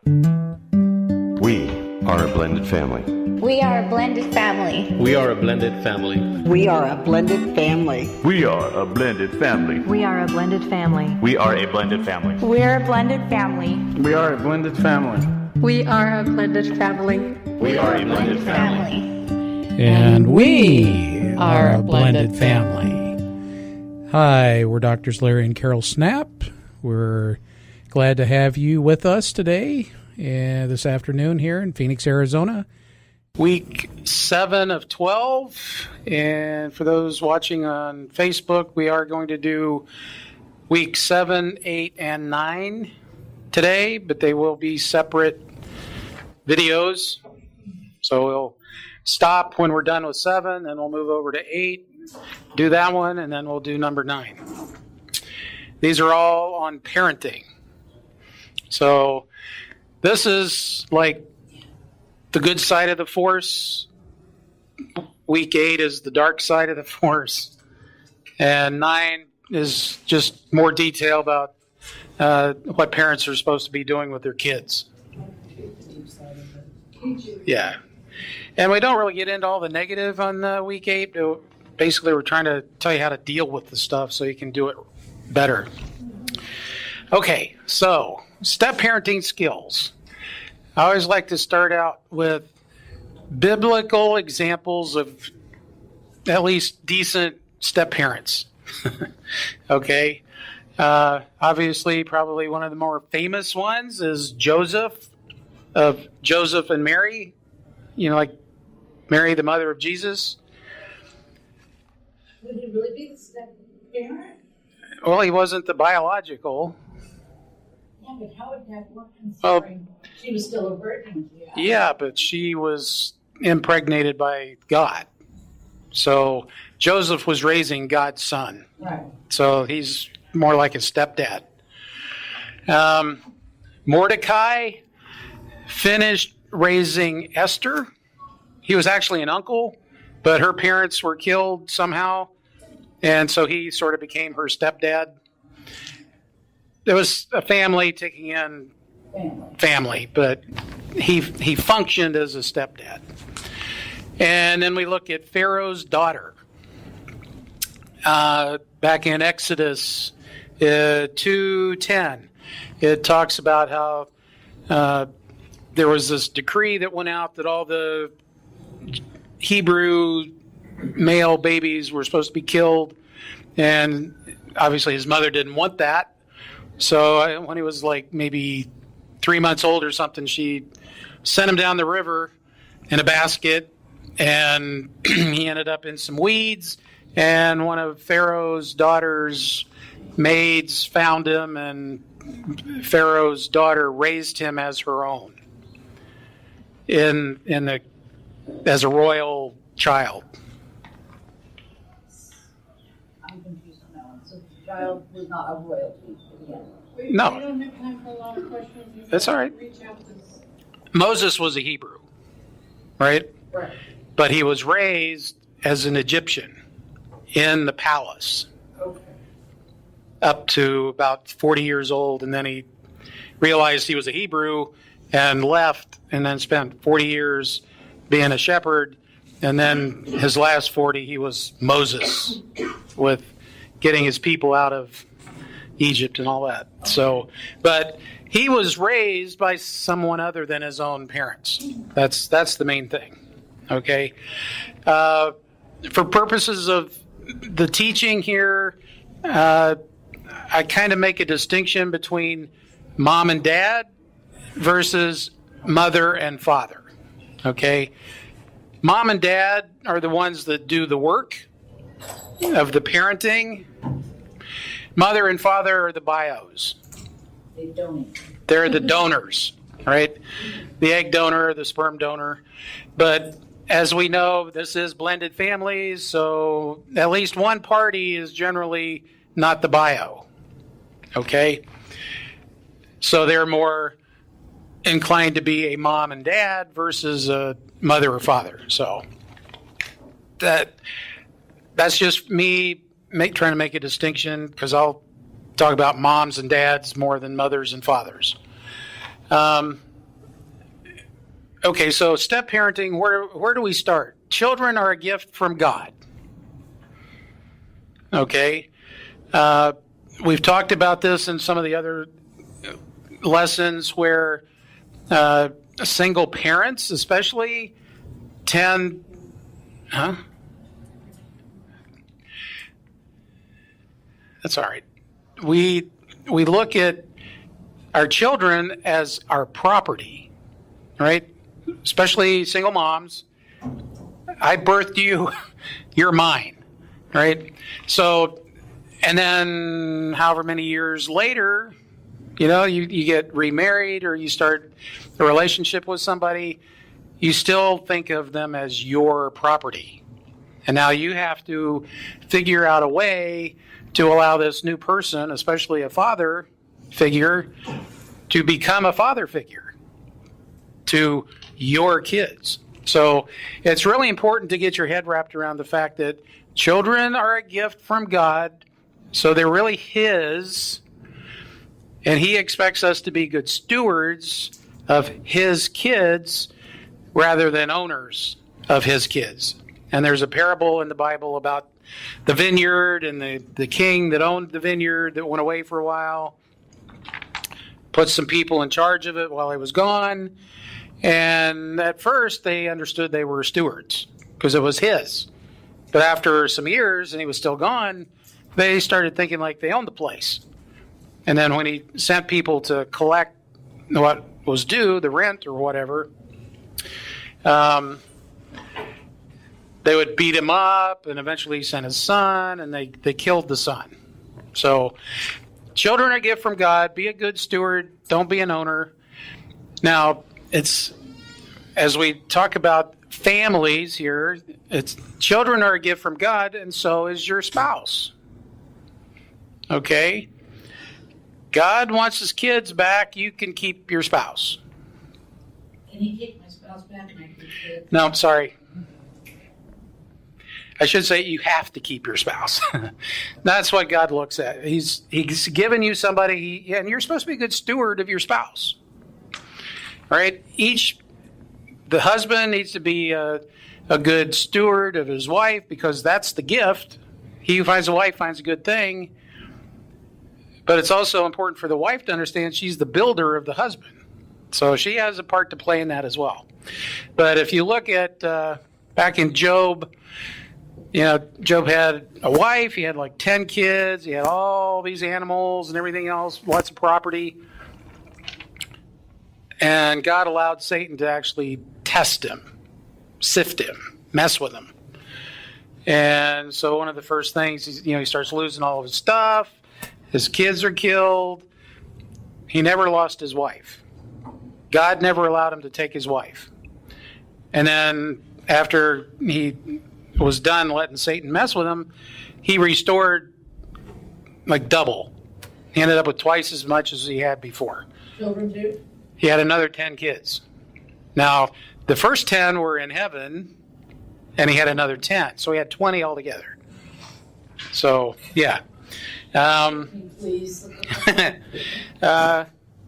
We are a blended family. We are a blended family. We are a blended family. We are a blended family. We are a blended family. We are a blended family. We are a blended family. We're a blended family. We are a blended family. We are a blended family. We are a blended family. And we are a blended family. Hi, we're Doctors Larry and Carol Snap. We're glad to have you with us today, this afternoon here in Phoenix, Arizona. Week 7 of 12. And for those watching on Facebook, we are going to do week 7, 8, and 9 today, but they will be separate videos. So we'll stop when we're done with 7, then we'll move over to 8, do that one, and then we'll do number 9. These are all on parenting. So this is like the good side of the force. Week 8 is the dark side of the force. And 9 is just more detail about what parents are supposed to be doing with their kids. Yeah. And we don't really get into all the negative on week 8. Basically, we're trying to tell you how to deal with the stuff so you can do it better. Okay, so step parenting skills. I always like to start out with biblical examples of at least decent step parents. Okay. Obviously, probably one of the more famous ones is Joseph and Mary. You know, like Mary, the mother of Jesus. Would he really be the step parent? Well, he wasn't the biological. Yeah, but how would that work considering she was still a virgin? Yeah, but she was impregnated by God. So Joseph was raising God's son. Right. So he's more like a stepdad. Mordecai finished raising Esther. He was actually an uncle, but her parents were killed somehow, and so he sort of became her stepdad. There was a family taking in family, but he functioned as a stepdad. And then we look at Pharaoh's daughter. Back in Exodus 2:10, it talks about how there was this decree that went out that all the Hebrew male babies were supposed to be killed, and obviously his mother didn't want that. So when he was like maybe 3 months old or something, she sent him down the river in a basket, and he ended up in some weeds, and one of Pharaoh's daughter's maids found him, and Pharaoh's daughter raised him as her own as a royal child. I'm confused on that one. So the child was not a royalty at the end. No. We don't have time for a lot of questions. That's all right. Reach out to Moses was a Hebrew, right? Right. But he was raised as an Egyptian in the palace. Okay. Up to about 40 years old, and then he realized he was a Hebrew and left, and then spent 40 years being a shepherd, and then his last 40 he was Moses with getting his people out of Egypt and all that. So, but he was raised by someone other than his own parents. That's the main thing. Okay. For purposes of the teaching here, I kind of make a distinction between mom and dad versus mother and father. Okay? Mom and dad are the ones that do the work of the parenting. Mother and father are the bios. They donate. They're the donors, right? The egg donor, the sperm donor. But as we know, this is blended families, so at least one party is generally not the bio. Okay? So they're more inclined to be a mom and dad versus a mother or father. So that's just me trying to make a distinction, because I'll talk about moms and dads more than mothers and fathers. Okay, so step parenting, where do we start? Children are a gift from God. Okay? We've talked about this in some of the other lessons where single parents especially tend... That's all right. We look at our children as our property, right? Especially single moms. I birthed you, you're mine, right? So, and then however many years later, you get remarried or you start a relationship with somebody, you still think of them as your property. And now you have to figure out a way to allow this new person, especially a father figure, to become a father figure to your kids. So it's really important to get your head wrapped around the fact that children are a gift from God, so they're really His, and He expects us to be good stewards of His kids rather than owners of His kids. And there's a parable in the Bible about the vineyard and the king that owned the vineyard that went away for a while, put some people in charge of it while he was gone. And at first they understood they were stewards because it was his. But after some years and he was still gone, they started thinking like they owned the place. And then when he sent people to collect what was due, the rent or whatever, they would beat him up, and eventually he sent his son, and they killed the son. So children are a gift from God. Be a good steward. Don't be an owner. Now, it's as we talk about families here, it's children are a gift from God, and so is your spouse. Okay? God wants His kids back. You can keep your spouse. Can he take my spouse back and I can keep No, I'm sorry. I should say you have to keep your spouse. That's what God looks at. He's given you somebody, and you're supposed to be a good steward of your spouse. All right? The husband needs to be a good steward of his wife because that's the gift. He who finds a wife finds a good thing. But it's also important for the wife to understand she's the builder of the husband. So she has a part to play in that as well. But if you look at back in Job, Job had a wife, he had like 10 kids, he had all these animals and everything else, lots of property. And God allowed Satan to actually test him, sift him, mess with him. And so one of the first things, he starts losing all of his stuff. His kids are killed. He never lost his wife. God never allowed him to take his wife. And then after he was done letting Satan mess with him, he restored like double. He ended up with twice as much as he had before. children too? He had another 10 kids. Now, the first 10 were in heaven, and he had another 10. So he had 20 altogether. So, yeah. Please.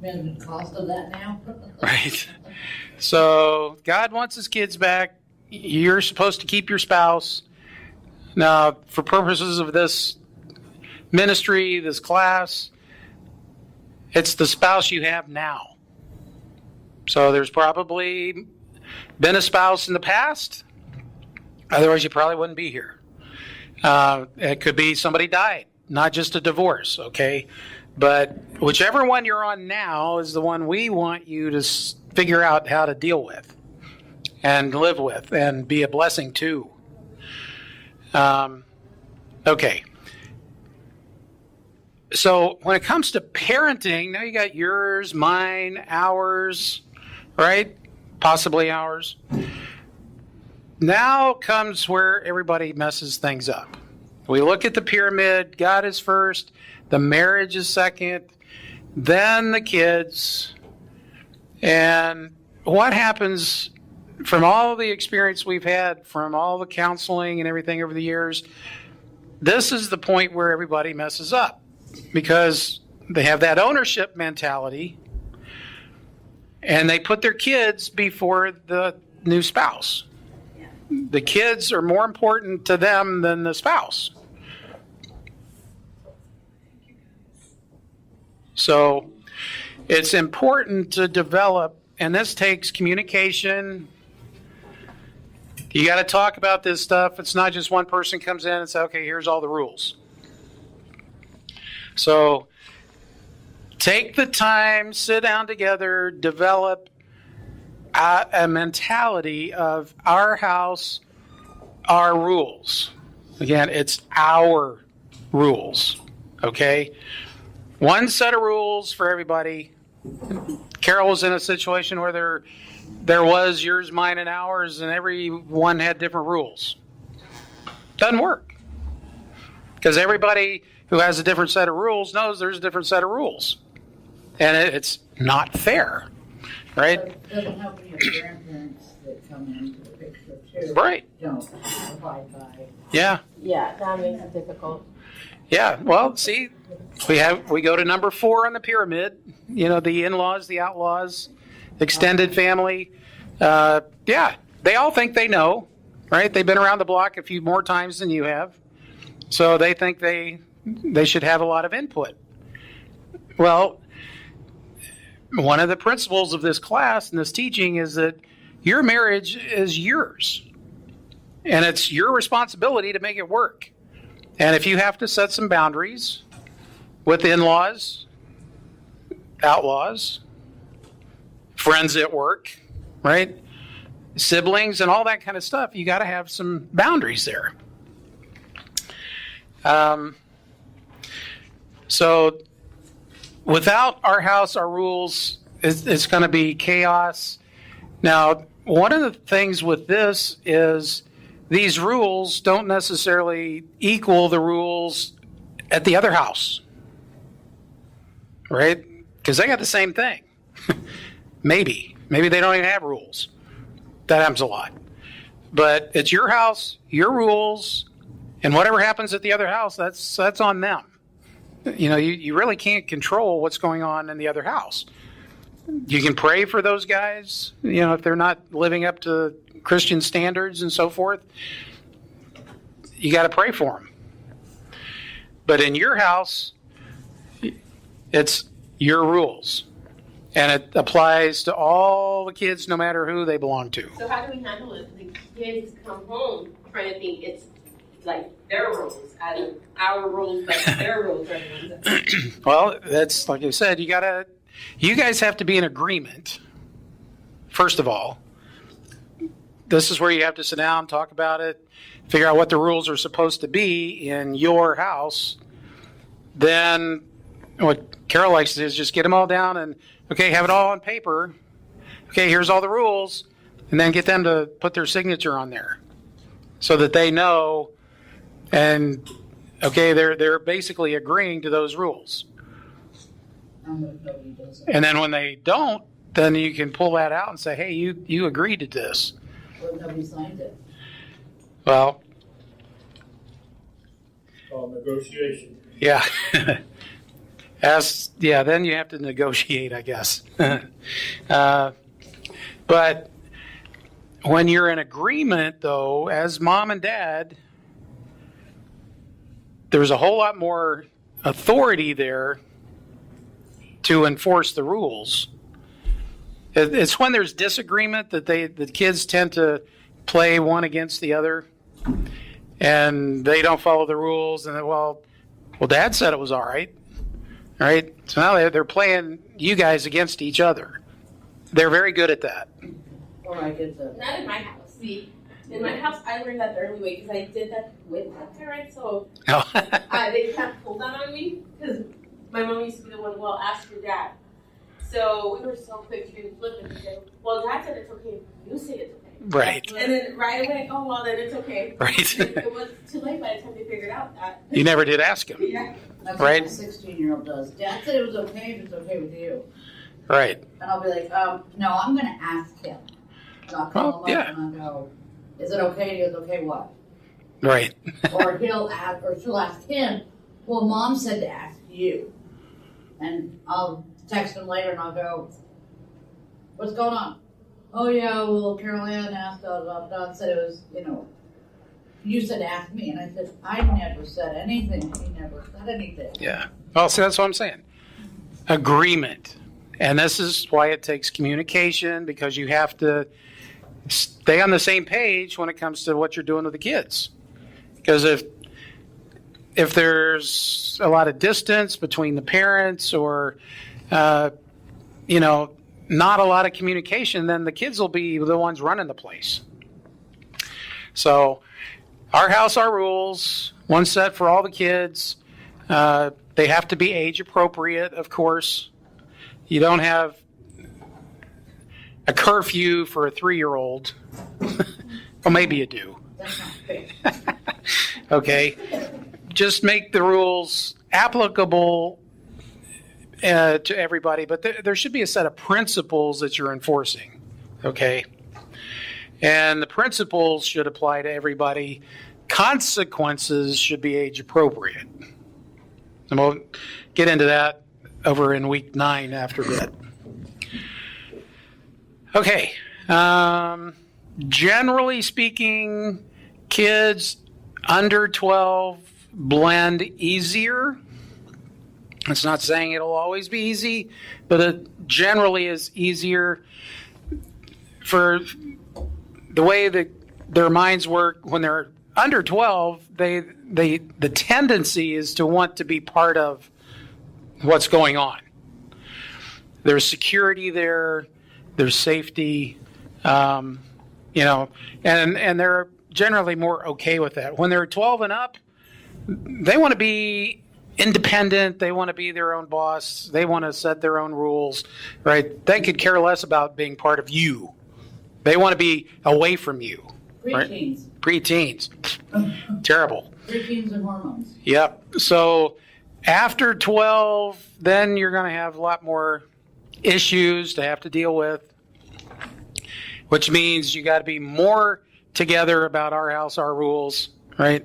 Minimum cost of that now? Right. So God wants his kids back. You're supposed to keep your spouse. Now, for purposes of this ministry, this class, it's the spouse you have now. So there's probably been a spouse in the past. Otherwise, you probably wouldn't be here. It could be somebody died, not just a divorce, okay? But whichever one you're on now is the one we want you to figure out how to deal with and live with and be a blessing to. Okay. So when it comes to parenting, now you got yours, mine, ours, right? Possibly ours. Now comes where everybody messes things up. We look at the pyramid. God is first. The marriage is second. Then the kids. And what happens from all the experience we've had, from all the counseling and everything over the years, this is the point where everybody messes up. Because they have that ownership mentality. And they put their kids before the new spouse. The kids are more important to them than the spouse. So it's important to develop, and this takes communication. You got to talk about this stuff. It's not just one person comes in and says, okay, here's all the rules. So take the time, sit down together, develop a mentality of our house, our rules. Again, it's our rules, okay? One set of rules for everybody. Carol was in a situation where there was yours, mine, and ours, and everyone had different rules. Doesn't work. Because everybody who has a different set of rules knows there's a different set of rules. And it's not fair, right? But it doesn't help when you have grandparents that come into the picture too. Right. Don't abide by. Yeah. Yeah, that makes it difficult. Yeah, well, see, we go to number 4 on the pyramid. You know, the in-laws, the outlaws, extended family. Yeah, they all think they know, right? They've been around the block a few more times than you have, so they think they should have a lot of input. Well, one of the principles of this class and this teaching is that your marriage is yours, and it's your responsibility to make it work. And if you have to set some boundaries with in-laws, outlaws, friends at work, right? Siblings and all that kind of stuff, you got to have some boundaries there. So without our house, our rules, it's going to be chaos. Now, one of the things with this is these rules don't necessarily equal the rules at the other house, right? Because they got the same thing. Maybe they don't even have rules. That happens a lot. But it's your house, your rules, and whatever happens at the other house, that's on them. You know, you really can't control what's going on in the other house. You can pray for those guys, you know, if they're not living up to Christian standards and so forth. You got to pray for them. But in your house, it's your rules. And it applies to all the kids, no matter who they belong to. So how do we handle it? The kids come home trying to think it's like their rules, and our rules, like their rules. Well, that's like I said. You guys have to be in agreement. First of all, this is where you have to sit down, talk about it, figure out what the rules are supposed to be in your house. Then what Carol likes to do is just get them all down and, okay, have it all on paper. Okay, here's all the rules. And then get them to put their signature on there so that they know, and, okay, they're basically agreeing to those rules. And then when they don't, then you can pull that out and say, hey, you agreed to this. Well, nobody signed it. Well, negotiation. yeah. Then you have to negotiate, I guess. But when you're in agreement, though, as mom and dad, there's a whole lot more authority there to enforce the rules. It's when there's disagreement that the kids tend to play one against the other, and they don't follow the rules. And well, Dad said it was all right. Right? So now they're playing you guys against each other. They're very good at that. Or I get the. Not in my house. See, in my house, I learned that the early way because I did that with my parents. So they kind of pulled that on me because my mom used to be the one. Well, ask your dad. So we were so quick to flip it and say, "Well, Dad said it's okay. You say it's okay." Right. And then right away, oh well, then it's okay. Right. It was too late by the time they figured out that. You never did ask him. Yeah. That's Right. what my 16-year-old does. Dad said it was okay if it's okay with you. Right. And I'll be like, no, I'm going to ask him. And I'll call him up and I'll go, is it okay? And he goes, okay, what? Right. Or she'll ask him, well, Mom said to ask you. And I'll text him later and I'll go, What's going on? Oh yeah, well, Carol Ann asked, Don said it was, you said ask me, and I said, I never said anything. He never said anything. Yeah. Well, see, that's what I'm saying. Agreement. And this is why it takes communication, because you have to stay on the same page when it comes to what you're doing with the kids. Because if there's a lot of distance between the parents or, not a lot of communication, then the kids will be the ones running the place. So, our house, our rules, one set for all the kids. They have to be age appropriate, of course. You don't have a curfew for a 3-year-old. Well, maybe you do. That's not fair. Okay. Just make the rules applicable to everybody, but there should be a set of principles that you're enforcing. Okay. And the principles should apply to everybody. Consequences should be age appropriate. And we'll get into that over in week 9 after that. Okay. Generally speaking, kids under 12 blend easier. It's not saying it'll always be easy, but it generally is easier for the way that their minds work. When they're under 12, the tendency is to want to be part of what's going on. There's security there, there's safety, and they're generally more okay with that. When they're 12 and up, they want to be independent, they want to be their own boss, they want to set their own rules, right? They could care less about being part of you. They want to be away from you. Preteens. Right? Preteens. Terrible. Preteens and hormones. Yep. So after 12, then you're going to have a lot more issues to have to deal with, which means you got to be more together about our house, our rules, right?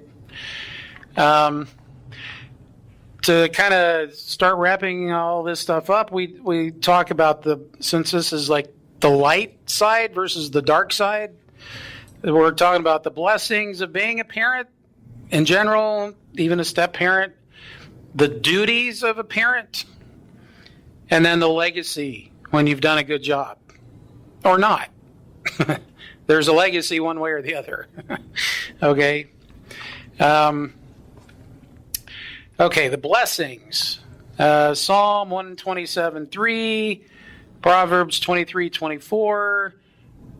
To kind of start wrapping all this stuff up, we talk about since this is like the light side versus the dark side, we're talking about the blessings of being a parent in general, even a step parent, the duties of a parent, and then the legacy when you've done a good job or not. There's a legacy one way or the other. Okay. Okay, the blessings. Psalm 127:3, Proverbs 23:24,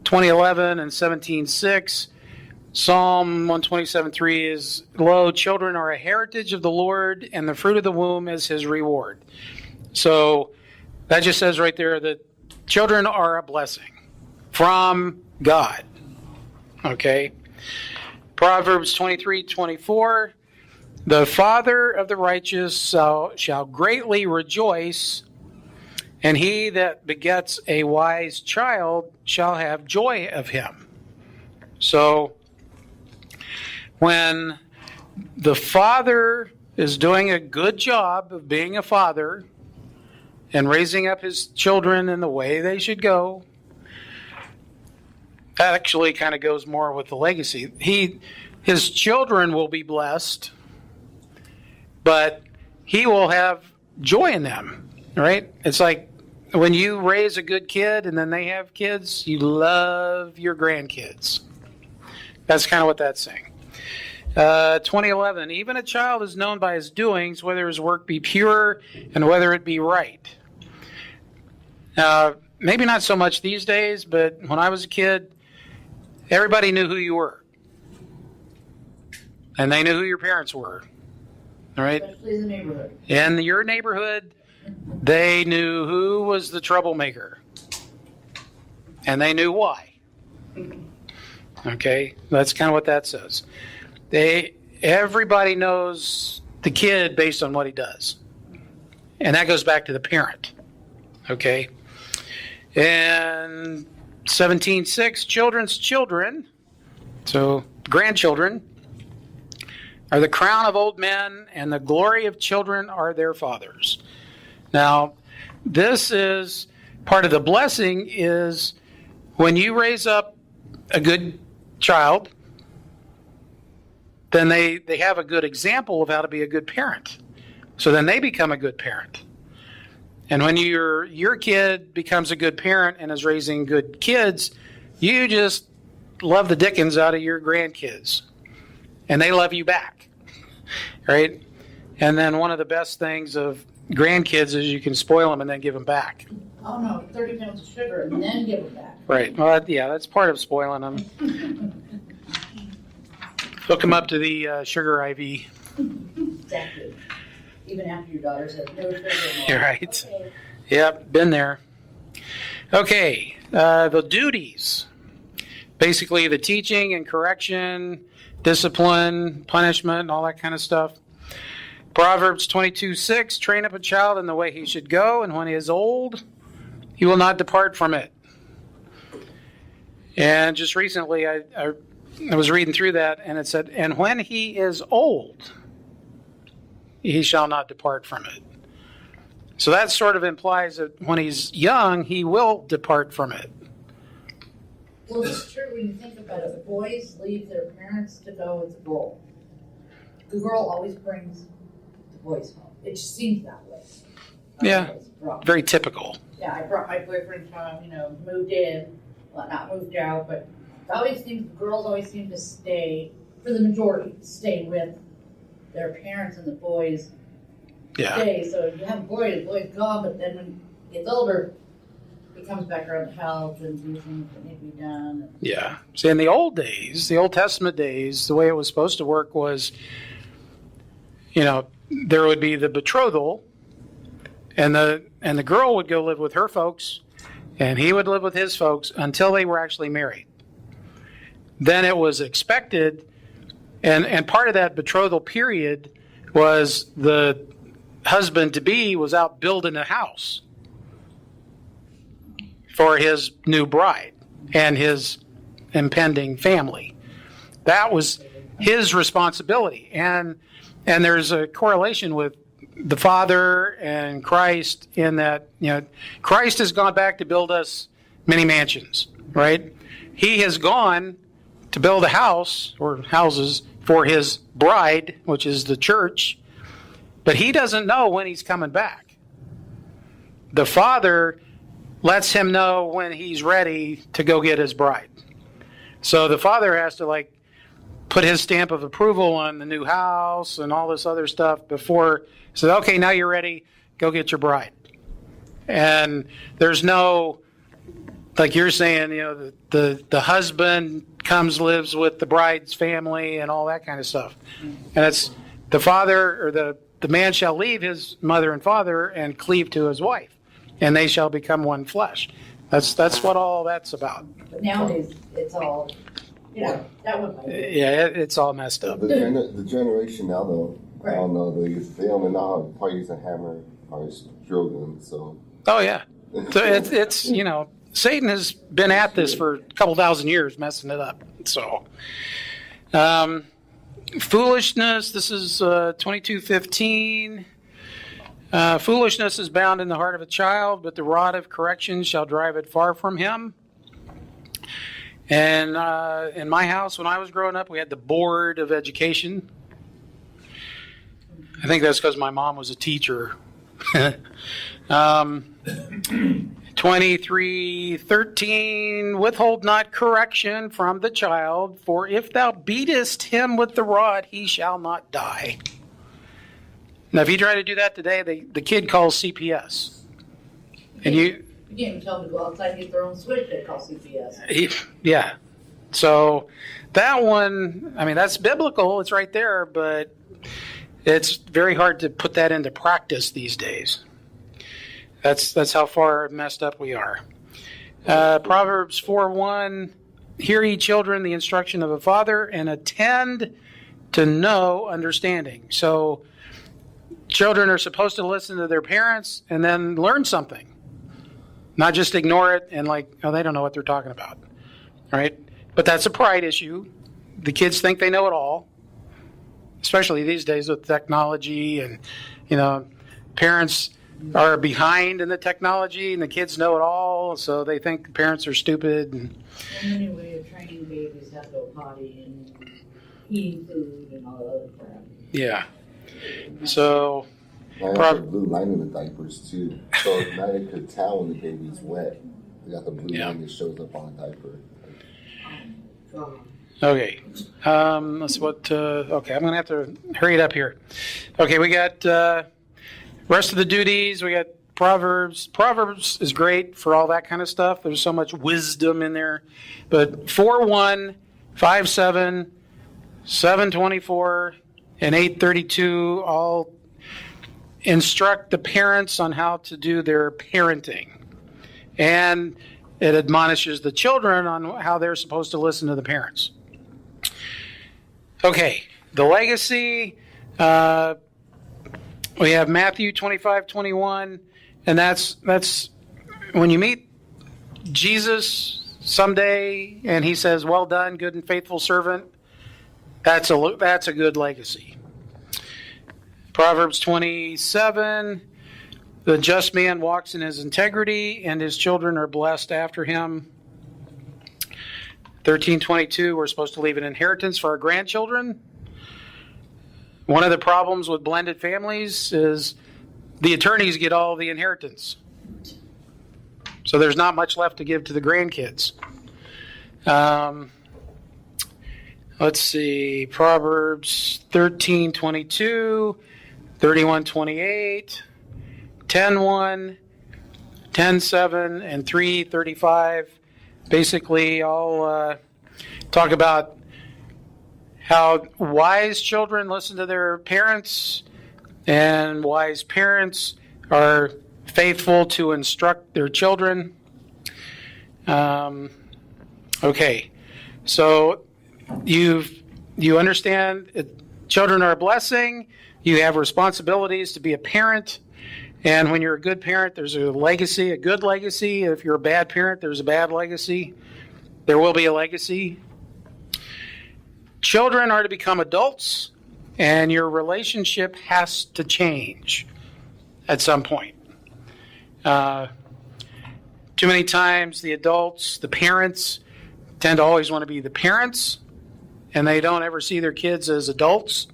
20:11, and 17:6. Psalm 127:3 is, "Lo, children are a heritage of the Lord, and the fruit of the womb is his reward." So that just says right there that children are a blessing from God. Okay. Proverbs 23:24, "The father of the righteous shall greatly rejoice, and he that begets a wise child shall have joy of him." So when the father is doing a good job of being a father and raising up his children in the way they should go, that actually kind of goes more with the legacy. His children will be blessed, but he will have joy in them, right? It's like when you raise a good kid and then they have kids, you love your grandkids. That's kind of what that's saying. 20:11, "Even a child is known by his doings, whether his work be pure and whether it be right." Maybe not so much these days, but when I was a kid, everybody knew who you were. And they knew who your parents were. All right? Especially the neighborhood. In your neighborhood, they knew who was the troublemaker. And they knew why. Okay? That's kind of what that says. Everybody knows the kid based on what he does. And that goes back to the parent. Okay? And 17:6, "Children's children," so grandchildren, "are the crown of old men, and the glory of children are their fathers." Now, this is part of the blessing is when you raise up a good child, then they have a good example of how to be a good parent. So then they become a good parent. And when your kid becomes a good parent and is raising good kids, you just love the dickens out of your grandkids. And they love you back. Right? And then one of the best things of grandkids is you can spoil them and then give them back. Oh no, 30 pounds of sugar and then give them back. Right. Well, yeah, that's part of spoiling them. Hook them up to the sugar IV. Exactly. Even after your daughter says no sugar anymore. You're right. Okay. Yep, been there. Okay, the duties. Basically the teaching and correction, discipline, punishment, and all that kind of stuff. Proverbs 22:6, train up a child in the way he should go, and when he is old, he will not depart from it. And just recently I was reading through that, and it said, and when he is old, he shall not depart from it. So that sort of implies that when he's young, he will depart from it. Well, it's true when you think about it. The boys leave their parents to go with the girl. The girl always brings the boys home. It just seems that way. Yeah, very typical. Yeah, I brought my boyfriend home, moved in. Well, not moved out, but girls always seem to stay, for the majority, stay with their parents, and the boys stay. So you have a boy, the boy's gone, but then when he gets older, he comes back around to help and do things that need to be done. Yeah. See, in the old days, the Old Testament days, the way it was supposed to work was, there would be the betrothal, and the girl would go live with her folks, and he would live with his folks until they were actually married. Then it was expected, and part of that betrothal period was the husband-to-be was out building a house for his new bride and his impending family. That was his responsibility. And there's a correlation with the Father and Christ in that, Christ has gone back to build us many mansions, right? He has gone to build a house or houses for his bride, which is the church, but he doesn't know when he's coming back. The Father lets him know when he's ready to go get his bride. So the Father has to put his stamp of approval on the new house and all this other stuff before he says, okay, now you're ready, go get your bride. And there's no, like you're saying, the husband comes, lives with the bride's family and all that kind of stuff. And it's the father, or the man shall leave his mother and father and cleave to his wife, and they shall become one flesh. That's what all that's about. But nowadays, it's all, that one might be. Yeah, it's all messed up. The generation now, though, Right. I don't know, they only know how to use a hammer or struggling, so. Oh, yeah. So it's Satan has been at this for a couple thousand years, messing it up. So, foolishness, this is 22:15. Foolishness is bound in the heart of a child, but the rod of correction shall drive it far from him. And in my house, when I was growing up, we had the Board of Education. I think that's because my mom was a teacher. 23:13, withhold not correction from the child, for if thou beatest him with the rod, he shall not die. Now, if you try to do that today, the kid calls CPS. And You can't even tell them to go outside and get their own switch, they call CPS. Yeah. So that one, that's biblical, it's right there, but it's very hard to put that into practice these days. That's how far messed up we are. Proverbs 4:1, hear ye children the instruction of a father, and attend to know understanding. So children are supposed to listen to their parents and then learn something. Not just ignore it and they don't know what they're talking about. Right? But that's a pride issue. The kids think they know it all, especially these days with technology and, parents are behind in the technology, and the kids know it all, so they think the parents are stupid. And So many ways of training babies have to go potty and eating food and all that other crap. yeah. So, I got the blue line in the diapers too. So now they could tell when the baby's wet. They got the blue line that shows up on the diaper. okay. That's what, okay, I'm going to have to hurry it up here. Okay, we got rest of the duties. We got Proverbs. Proverbs is great for all that kind of stuff. There's so much wisdom in there. But 4:1, 5:7, 7:24, and 8:32 all instruct the parents on how to do their parenting. And it admonishes the children on how they're supposed to listen to the parents. Okay, the legacy. We have Matthew 25:21, and that's when you meet Jesus someday, and he says, "Well done, good and faithful servant." That's a good legacy. Proverbs 27, the just man walks in his integrity, and his children are blessed after him. 13:22, we're supposed to leave an inheritance for our grandchildren. One of the problems with blended families is the attorneys get all the inheritance. So there's not much left to give to the grandkids. Let's see, Proverbs 13:22, 31:28, 10:1, 10:7, and 3:35. Basically, I'll talk about how wise children listen to their parents, and wise parents are faithful to instruct their children. Okay, so you understand children are a blessing. You have responsibilities to be a parent, and when you're a good parent, there's a legacy, a good legacy. If you're a bad parent, there's a bad legacy. There will be a legacy. Children are to become adults, and your relationship has to change at some point. Too many times the adults, the parents, tend to always want to be the parents, and they don't ever see their kids as adults,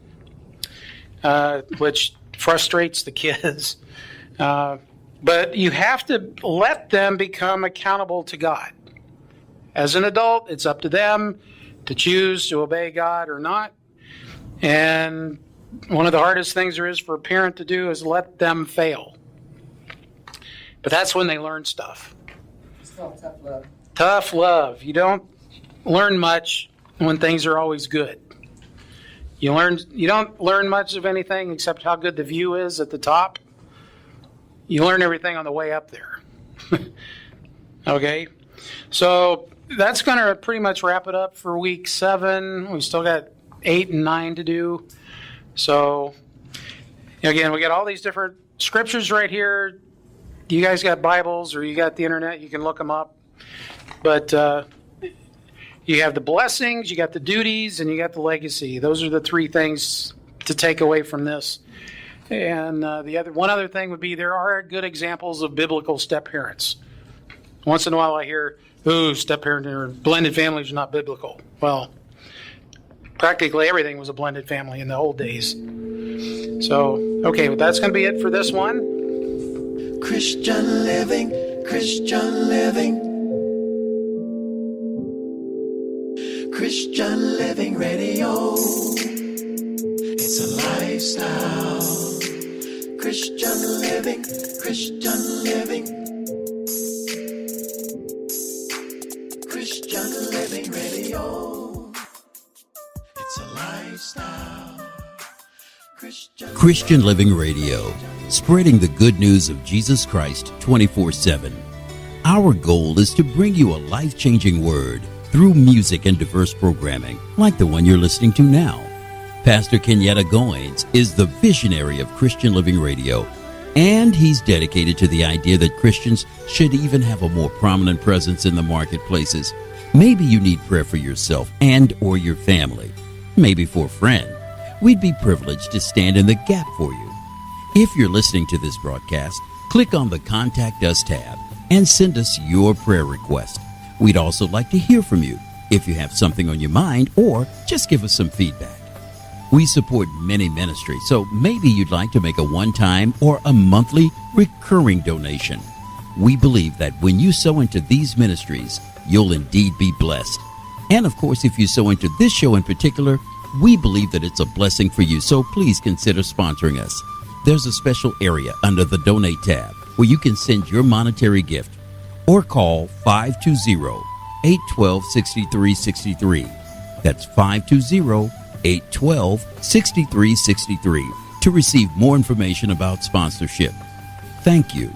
which frustrates the kids. But you have to let them become accountable to God. As an adult, it's up to them to choose to obey God or not. And one of the hardest things there is for a parent to do is let them fail. But that's when they learn stuff. It's called tough love. Tough love. You don't learn much when things are always good. You don't learn much of anything except how good the view is at the top. You learn everything on the way up there. Okay? So that's going to pretty much wrap it up for week 7. We still got 8 and 9 to do. So, again, we got all these different scriptures right here. You guys got Bibles or you got the internet, you can look them up. But you have the blessings, you got the duties, and you got the legacy. Those are the 3 things to take away from this. And one other thing would be there are good examples of biblical step-parents. Once in a while I hear, step-parent or blended families are not biblical. Well, practically everything was a blended family in the old days. So, okay, well, that's going to be it for this one. Christian living, Christian living. Christian Living Radio. It's a lifestyle. Christian living, Christian living. Christian Living Radio. It's a lifestyle. Christian Living Radio, spreading the good news of Jesus Christ 24/7. Our goal is to bring you a life-changing word through music and diverse programming like the one you're listening to now. Pastor Kenyatta Goins is the visionary of Christian Living Radio, and he's dedicated to the idea that Christians should even have a more prominent presence in the marketplaces. Maybe you need prayer for yourself and or your family, maybe for a friend. We'd be privileged to stand in the gap for you. If you're listening to this broadcast, Click on the Contact Us tab and send us your prayer request. We'd also like to hear from you if you have something on your mind or just give us some feedback. We support many ministries, so maybe you'd like to make a one-time or a monthly recurring donation. We believe that when you sow into these ministries, you'll indeed be blessed. And of course, if you sow into this show in particular, we believe that it's a blessing for you, so please consider sponsoring us. There's a special area under the Donate tab where you can send your monetary gift or call 520-812-6363. That's 520-812-6363 to receive more information about sponsorship. Thank you